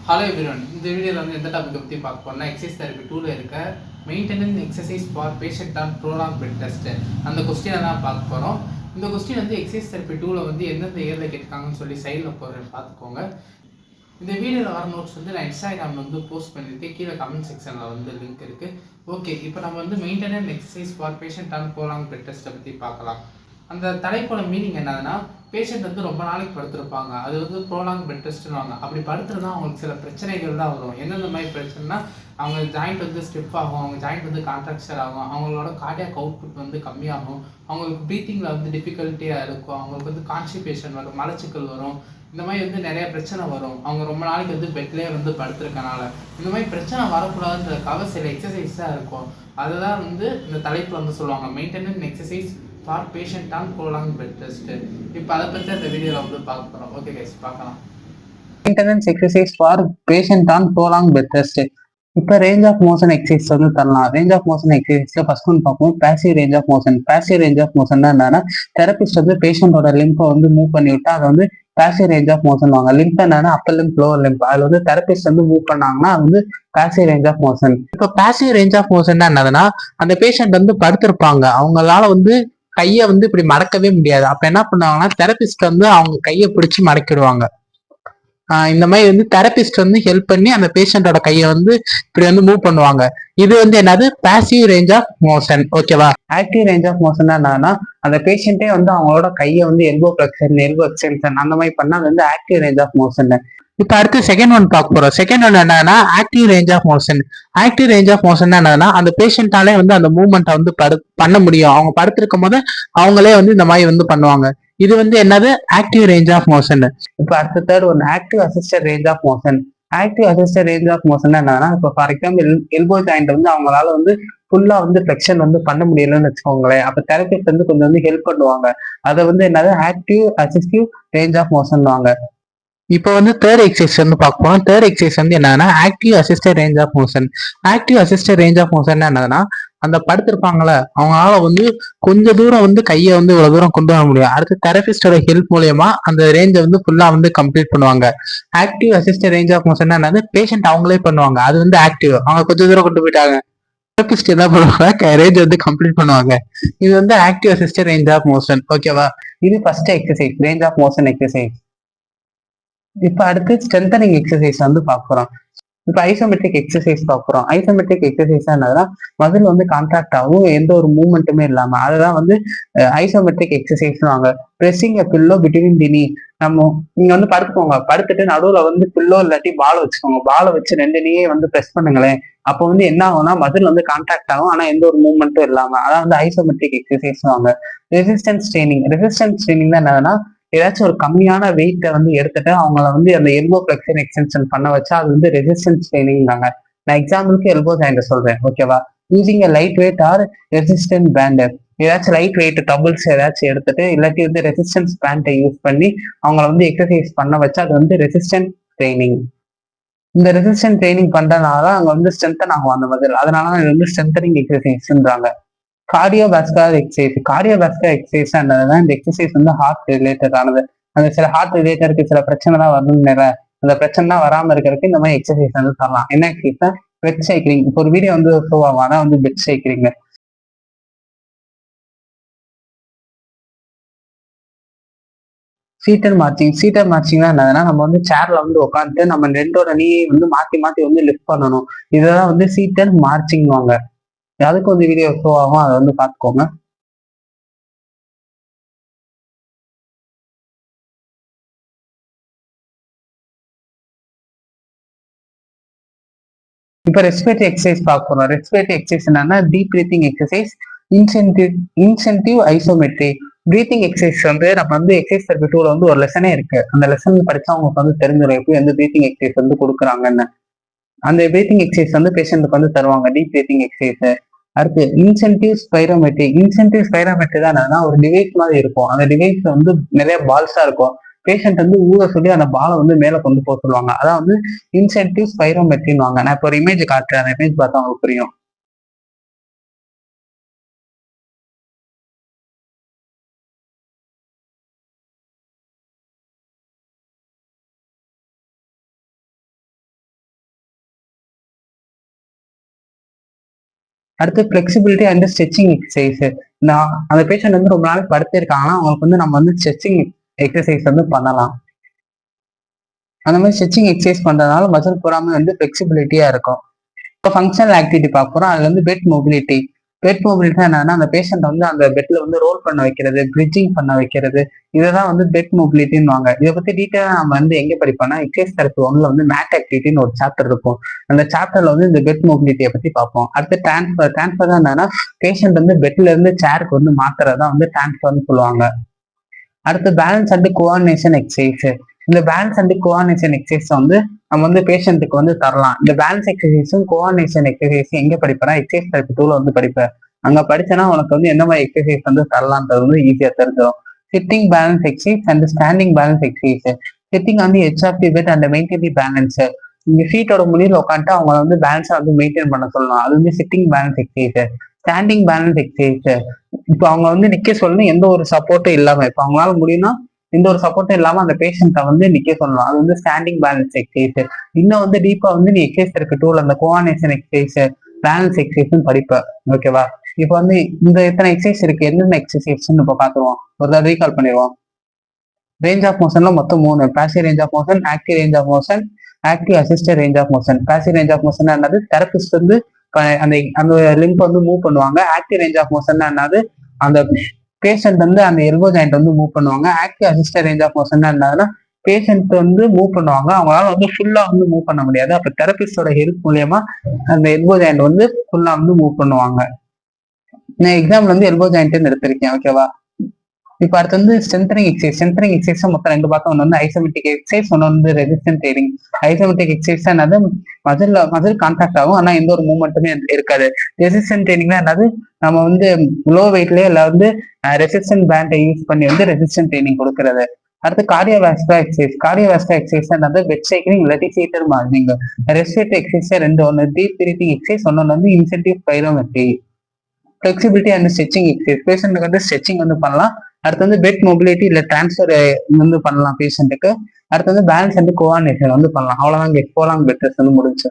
Hello everyone, இந்த வீடியோவில் வந்து எந்த டாபிக் பற்றி பார்க்க போறோம்னா எக்ஸசைஸ் தெரப்பி 2ல இருக்க maintenance exercise for patient on ப்ரோலாங் bed test அந்த கொஸ்டினை தான் பார்க்க போகிறோம். இந்த கொஸ்டின் வந்து எக்ஸசைஸ் தெரப்பி 2ல் வந்து எந்தெந்த இயரில் கேட்காங்கன்னு சொல்லி சைடில் போகிறேன் பார்த்துக்கோங்க. இந்த வீடியோவில் வர நோட்ஸ் வந்து நான் இன்ஸ்டாகிராமில் வந்து போஸ்ட் பண்ணியிருக்கேன். கீழே கமெண்ட் செக்ஷனில் வந்து லிங்க் இருக்குது. ஓகே, இப்போ நம்ம வந்து maintenance exercise for patient on ப்ரோலாங் bed டெஸ்ட்டை பற்றி பார்க்கலாம். அந்த தலைப்போட மீனிங் என்னதுன்னா, பேஷண்ட் வந்து ரொம்ப நாளைக்கு படுத்திருப்பாங்க, அது வந்து ப்ரோலாங் பெட் ரெஸ்ட்னுவாங்க. அப்படி படுத்துருந்தா அவங்களுக்கு சில பிரச்சனைகள் தான் வரும். எந்தெந்த மாதிரி பிரச்சனைனா, அவங்க ஜாயிண்ட் வந்து ஸ்டிஃப் ஆகும், அவங்க ஜாயிண்ட் வந்து கான்ட்ராக்சர் ஆகும், அவங்களோட கார்டியாக் அவுட்புட் வந்து கம்மியாகும், அவங்களுக்கு ப்ரீத்திங்கில் வந்து டிஃபிகல்ட்டியாக இருக்கும், அவங்களுக்கு வந்து கான்ஸ்டிபேஷன் வரும், மலச்சிக்கல் வரும். இந்த மாதிரி வந்து நிறைய பிரச்சனை வரும் அவங்க ரொம்ப நாளைக்கு வந்து பெட்லேயே வந்து படுத்துருக்கனால. இந்த மாதிரி பிரச்சனை வரக்கூடாதுன்றதுக்காக சில எக்ஸசைஸ் தான் இருக்கும். அதுதான் வந்து இந்த தலைப்பில் வந்து சொல்லுவாங்க, maintenance exercise for patient on ப்ரோலாங் bed rest. இப்போ அதை பற்றி அந்த வீடியோவில் வந்து பார்க்க போகிறோம். ஓகே கைஸ், பார்க்கலாம். Maintenance exercise for patient on ப்ரோலாங் bed rest. இப்போ ரேஞ்ச் ஆஃப் மோஷன் எக்ஸசைஸ் வந்து தரலாம். ரேஞ்ச் ஆஃப் மோஷன் எக்ஸசைஸ்ல ஃபர்ஸ்ட் ஒன் பார்ப்போம், passive range of motion. Passive range of motion என்னன்னா, தெரபிஸ்ட் வந்து பேஷண்டோட லிம்பை வந்து மூவ் பண்ணி விட்டா அதை வந்து பேசிவ் ரேஞ்ச் ஆஃப் மோஷன் வாங்க. லிம்ப் என்னன்னா அப்பர் லிம்ப், லோவர் லிம்ப், அதுல வந்து தெரபிஸ்ட் வந்து மூவ் பண்ணாங்கன்னா அது வந்து பேசிவ் ரேஞ்ச் ஆஃப் மோஷன். இப்போ பேசிவ் ரேஞ்ச் ஆஃப் மோஷன் என்னதுன்னா, அந்த பேஷண்ட் வந்து படுத்திருப்பாங்க, அவங்களால வந்து கையை வந்து இப்படி மடக்கவே முடியாது. அப்ப என்ன பண்ணுவாங்கன்னா, தெரபிஸ்ட் வந்து அவங்க கையை பிடிச்சி மடக்கிடுவாங்க. இந்த மாதிரி வந்து தெரபிஸ்ட் வந்து ஹெல்ப் பண்ணி அந்த பேஷண்டோட கையை வந்து இப்படி வந்து மூவ் பண்ணுவாங்க. இது வந்து என்னது, பாசிவ் ரேஞ்ச் ஆஃப் மோஷன். ஓகேவா? ஆக்டிவ் ரேஞ்ச் ஆஃப் மோஷன் என்னன்னா, அந்த பேஷண்டே வந்து அவங்களோட கையை வந்து எல்போ ஃபிளெக்ஷன், எல்போ எக்ஸ்டென்ஷன் அந்த மாதிரி பண்ணா அது வந்து ஆக்டிவ் ரேஞ்ச் ஆஃப் மோஷன். இப்ப அடுத்து செகண்ட் ஒன் பார்க்க போறோம். செகண்ட் ஒன் என்னன்னா active range of motion. Active range of motion என்னன்னா, அந்த பேஷண்டாலே வந்து அந்த மூவ்மெண்ட்டை வந்து பண்ண முடியும். அவங்க படுத்திருக்கும் போது அவங்களே வந்து இந்த மாதிரி வந்து பண்ணுவாங்க. இது வந்து என்னது, ஆக்டிவ் ரேஞ்ச் ஆஃப் மோஷன். இப்போ அடுத்த third one, active assisted range of motion. Active assisted range of motion என்னன்னா, இப்போ ஃபார் எக்ஸாம்பிள் எல்போ ஜாயிண்ட் வந்து அவங்களால வந்து ஃபுல்லா வந்து ஃபிளெக்ஷன் வந்து பண்ண முடியலன்னு வச்சுக்கோங்களேன். அப்ப தெரபிஸ்ட் வந்து கொஞ்சம் வந்து ஹெல்ப் பண்ணுவாங்க. அதை வந்து என்னது, active assistive range of motion வாங்க. இப்போ வந்து தேர்ட் எக்ஸசைஸ் வந்து பார்க்க போறோம். தேர்ட் எக்ஸசைஸ் வந்து என்னன்னா, active assisted range of motion. Active assisted range of motion என்னன்னா, அந்த படுத்திருப்பாங்கள அவங்களால வந்து கொஞ்ச தூரம் வந்து கையை வந்து இவ்வளவு தூரம் கொண்டு வர முடியும். அடுத்து தெரபிஸ்டோட ஹெல்ப் மூலியமா அந்த ரேஞ்சை வந்து ஃபுல்லா வந்து கம்ப்ளீட் பண்ணுவாங்க. Active assisted range of motion என்னது, பேஷண்ட் அவங்களே பண்ணுவாங்க. அது வந்து ஆக்டிவ், அவங்க கொஞ்ச தூரம் கொண்டு போயிட்டாங்க, தெரபிஸ்ட் என்ன பண்ணுவாங்க, ரேஞ்ச் வந்து கம்ப்ளீட் பண்ணுவாங்க. இது வந்து active assisted range of motion. ஓகேவா? இது first exercise, range of motion exercise. இப்ப அடுத்து ஸ்ட்ரென்தனிங் எக்ஸசைஸ் வந்து பார்க்குறோம். இப்ப ஐசோமெட்ரிக் எக்ஸசைஸ் பார்க்குறோம். ஐசோமெட்ரிக் எக்ஸசைஸ் என்னதுன்னா, மசில் வந்து கான்ட்ராக்ட் ஆகும், எந்த ஒரு மூவ்மெண்ட்டுமே இல்லாம. அதுதான் வந்து ஐசோமெட்ரிக் எக்ஸசைஸ் வாங்க. Pressing a pillow between the knee. நம்ம நீங்க வந்து படுத்துக்கோங்க, படுத்துட்டு நடுவுல வந்து பில்லோ இல்லாட்டி பால் வச்சுக்கோங்க. பாலை வச்சு ரெண்டு நீயே வந்து ப்ரெஸ் பண்ணுங்களேன். அப்போ வந்து என்ன ஆகும்னா, மசில் வந்து கான்ட்ராக்ட் ஆகும், ஆனா எந்த ஒரு மூவ்மெண்ட்டும் இல்லாம. அதான் வந்து ஐசோமெட்ரிக் எக்ஸசைஸ் வாங்க. Resistance training. ரெசிஸ்டன்ஸ் ட்ரைனிங் தான் என்னதுன்னா, ஏதாச்சும் ஒரு கம்மியான வெயிட்டை வந்து எடுத்துட்டு அவங்கள வந்து அந்த எல்போ ஃபிளெக்ஷன் எக்ஸ்டென்ஷன் பண்ண வச்சா அது வந்து ரெசிஸ்டன்ஸ் ட்ரைனிங்காங்க. நான் எக்ஸாம்பிளுக்கு எல்போ ஜாயிண்ட் சொல்றேன். ஓகேவா? Using a light weight or resistant band. ஏதாச்சும் லைட் வெயிட் டபுள்ஸ் ஏதாச்சும் எடுத்துட்டு இல்லாட்டி வந்து ரெசிஸ்டன்ஸ் பேண்டை யூஸ் பண்ணி அவங்கள வந்து எக்ஸசைஸ் பண்ண வச்சா அது வந்து ரெசிஸ்டன்ட் ட்ரைனிங். இந்த ரெசிஸ்டன்ட் ட்ரைனிங் பண்றதுனால அவங்க வந்து ஸ்ட்ரென்தன் ஆகும் அந்த மாதிரி. அதனால இது வந்து ஸ்ட்ரென்தனிங் எக்ஸசைஸ்ன்றாங்க. Cardiovascular exercise. கார்டியோவாஸ்குலர் எக்ஸசைஸ் என்னதுன்னா, இந்த எக்ஸசைஸ் வந்து ஹார்ட் ரிலேட்டட் ஆனது. அந்த சில ஹார்ட் ரிலேட்டருக்கு சில பிரச்சனை தான் வரணும்னு, அந்த பிரச்சனை தான் வராம இருக்கிறதுக்கு இந்த மாதிரி எக்ஸசைஸ் வந்து தரலாம். என்ன எக்ஸசைஸ்னா, பெட் சைக்கிளிங். இப்போ ஒரு வீடியோ வந்து ஷோ ஆகும், அதான் வந்து bed cycling. Seated marching. Seated மார்ச்சிங்னா என்னதுன்னா, நம்ம வந்து சேர்ல வந்து உட்காந்துட்டு நம்ம ரெண்டோட நீயை வந்து மாத்தி மாத்தி வந்து லிஃப்ட் பண்ணணும். இதெல்லாம் வந்து சீட்டர் மார்ச்சிங் வாங்க. அதுக்கு வந்து வீடியோ ஷோ ஆகும், அதை வந்து பார்த்துக்கோங்க. இப்போ ரெஸ்பிரேட்டரி எக்ஸசைஸ் பார்க்க போறோம். ரெஸ்பிரேட்டரி எக்ஸசைஸ் என்னன்னா, deep breathing exercise, incentive isometry. Breathing exercise வந்து நம்ம வந்து எக்ஸசைஸ் தெரபி 2ல வந்து ஒரு லெசனே இருக்கு. அந்த லெசன் படிச்சா உங்களுக்கு வந்து தெரிஞ்சிடும் எப்படி வந்து பிரீத்திங் எக்ஸசைஸ் வந்து கொடுக்குறாங்கன்னு. அந்த பிரீத்திங் எக்ஸசைஸ் வந்து பேஷண்ட்டுக்கு வந்து தருவாங்க, டீப் பிரீத்திங் எக்ஸசைஸ். அடுத்து இன்சென்டிவ் ஸ்பைரோமெட்ரி. இன்சென்டிவ் ஸ்பைரோமெட்ரி தான் என்னன்னா, ஒரு டிவைஸ் மாதிரி இருக்கும். அந்த டிவைஸ்ல வந்து நிறைய பால்ஸா இருக்கும். பேஷண்ட் வந்து ஊற சொல்லி அந்த பாலை வந்து மேல கொண்டு போக சொல்லுவாங்க. அதான் வந்து இன்சென்டிவ் ஸ்பைரோமெட்ரின்னு வாங்க. நான் இப்போ ஒரு இமேஜ் காட்டுறேன், அந்த இமேஜ் பார்த்தா உங்களுக்கு புரியும். அடுத்து ஃபிளெக்சிபிலிட்டி அண்ட் ஸ்ட்ரெச்சிங் எக்ஸசைஸ். நான் அந்த பேஷண்ட் வந்து ரொம்ப நாளைக்கு படுத்திருக்காங்கன்னா அவங்களுக்கு வந்து நம்ம வந்து ஸ்ட்ரெச்சிங் எக்ஸசைஸ் வந்து பண்ணலாம். அந்த மாதிரி ஸ்ட்ரெச்சிங் எக்ஸசைஸ் பண்றதுனால மசில் பூராமே வந்து ஃபிளெக்சிபிலிட்டியா இருக்கும். இப்போ ஃபங்க்ஷனல் ஆக்டிவிட்டி பார்க்க போறோம். அதுல வந்து பெட் மொபிலிட்டி. பெட் மொபிலிட்டி என்னன்னா அந்த பேஷண்ட் வந்து அந்த பெட்ல வந்து ரோல் பண்ண வைக்கிறது, பிரிட்ஜிங் பண்ண வைக்கிறது, இதெல்லாம் வந்து பெட் மொபிலிட்டின்னு வாங்க. இதை பத்தி டீட்டெயிலா நம்ம வந்து எங்க படிப்போம்னா எக்ஸசைஸ் தெரப்பி 1ல வந்து மேட் ஆக்டிவிட்டின்னு ஒரு சாப்டர் இருக்கும். அந்த சாப்டர்ல வந்து இந்த பெட் மொபிலிட்டியை பத்தி பார்ப்போம். அடுத்து டிரான்ஸ்ஃபர் தான் என்னன்னா பேஷண்ட் வந்து பெட்ல இருந்து சேருக்கு வந்து மாத்துறதா வந்து டிரான்ஸ்ஃபர்னு சொல்லுவாங்க. அடுத்து பேலன்ஸ் அண்ட் கோஆர்டினேஷன் எக்ஸசைஸ். இந்த பேலன்ஸ் அண்ட் கோஆர்டினேஷன் எக்ஸசைஸ் வந்து நம்ம வந்து பேஷண்ட்டுக்கு வந்து தரலாம். இந்த பேலன்ஸ் எக்ஸசைஸும் கோஆர்டினேஷன் எக்ஸசைஸும் எங்க படிப்பேன்னா எக்ஸசைஸ் தெரப்பி 2ல வந்து படிப்பேன். அங்க படிச்சேன்னா உனக்கு வந்து எந்த மாதிரி எக்ஸசைஸ் வந்து தரலான்றது வந்து ஈஸியா தெரிஞ்சிடும். Sitting balance exercise and standing balance exercise. Sitting வந்து edge of the bed and maintain the balance. இங்க சீட்டோட முடிவில் உட்காந்துட்டு அவங்க வந்து பேலன்ஸை வந்து மெயின்டைன் பண்ண சொல்லலாம். அது வந்து sitting balance exercise. Standing balance exercise. இப்போ அவங்க வந்து நிக்க சொல்லணும், எந்த ஒரு சப்போர்ட்டும் இல்லாம. இப்போ அவங்களால முடியும்னா எந்த ஒரு சப்போர்ட்டும் இல்லாம அந்த பேஷண்ட்டை வந்து நிக்க சொல்லலாம். அது வந்து ஸ்டாண்டிங் பேலன்ஸ் எக்ஸசைஸ். இன்னும் வந்து டீப்பா வந்து நீ எக்ஸசைஸ் இருக்கு டூல் அந்த கோஆர்டினேஷன் எக்ஸசைஸ், பேலன்ஸ் எக்ஸசைஸ் படிப்ப. ஓகேவா? இப்போ வந்து இந்த எத்தனை எக்ஸசைஸ் இருக்கு, என்னென்ன எக்ஸசைஸ்ன்னு இப்போ பார்த்துருவோம். ஒரு தடவை ரீகால் பண்ணிடுவோம். ரேஞ்ச் ஆஃப் மோஷன்ல மொத்தம் 3: passive range of motion, active range of motion, active assisted range of motion. Passive range of motion என்னது, தெரபிஸ்ட் வந்து அந்த அந்த லிம்ப் வந்து மூவ் பண்ணுவாங்க. ஆக்டிவ் ரேஞ்ச் ஆஃப் மோஷன் என்னது, அந்த பேஷண்ட் வந்து அந்த எல்போ ஜாயிண்ட் வந்து மூவ் பண்ணுவாங்க. Active assisted range of motion என்னதுன்னா பேஷண்ட் வந்து மூவ் பண்ணுவாங்க, அவங்களால வந்து ஃபுல்லா வந்து மூவ் பண்ண முடியாது. அப்ப தெரபிஸ்டோட ஹெல்ப் மூலியமா அந்த எல்போ ஜாயிண்ட் வந்து ஃபுல்லா வந்து மூவ் பண்ணுவாங்க. நான் எக்ஸாம்பிள் வந்து எல்போ ஜாயிண்ட்னு எடுத்திருக்கேன். ஓகேவா? இப்போ அடுத்து வந்து ஸ்ட்ரென்தனிங் எக்ஸசைஸ். ஸ்ட்ரென்தனிங் எக்ஸசைஸ் மொத்தம் 2 பார்த்தோம். ஒன்று வந்து ஐசோமெட்ரிக் எக்ஸசைஸ், ஒன்று வந்து ரெசிஸ்டன்ட் ட்ரைனிங். ஐசோமெட்ரிக் எக்ஸசைஸ் என்னது, மசில் கான்டாக்ட் ஆகும் ஆனா எந்த ஒரு மூவ்மெண்ட்டுமே இருக்காது. ரெசிஸ்டன்ட் ட்ரைனிங்னா என்னது, நம்ம வந்து லோ வெயிட்லயே இல்லை வந்து ரெசிஸ்டன்ட் பேண்டை யூஸ் பண்ணி வந்து ரெசிஸ்டன்ட் ட்ரைனிங் கொடுக்கறது. அடுத்து கார்டியோவாஸ்குலர் எக்ஸசைஸ். கார்டியோவாஸ்குலர் எக்ஸசைஸ் என்னது, பெட் சைக்கிளிங் இல்லாட்டி சீட்டர் மார்னிங். ரெஸ்பிரேட்டரி எக்ஸசைஸ் 2: ஒன்று டீப் பிரீத்திங் எக்ஸசைஸ், ஒன்று வந்து incentive spirometry. Flexibility and stretching exercise. பேஷண்ட்டுக்கு வந்து ஸ்ட்ரெச்சிங் வந்து பண்ணலாம். அடுத்து வந்து பெட் மொபிலிட்டி இல்லை டிரான்ஸ்ஃபர் வந்து பண்ணலாம் பேஷண்ட்டுக்கு. அடுத்து வந்து பேலன்ஸ் அண்ட் கோஆர்டினேஷன் வந்து பண்ணலாம். அவ்வளவுதான், போலாம் பெட் ரெஸ்ட் வந்து முடிஞ்சு.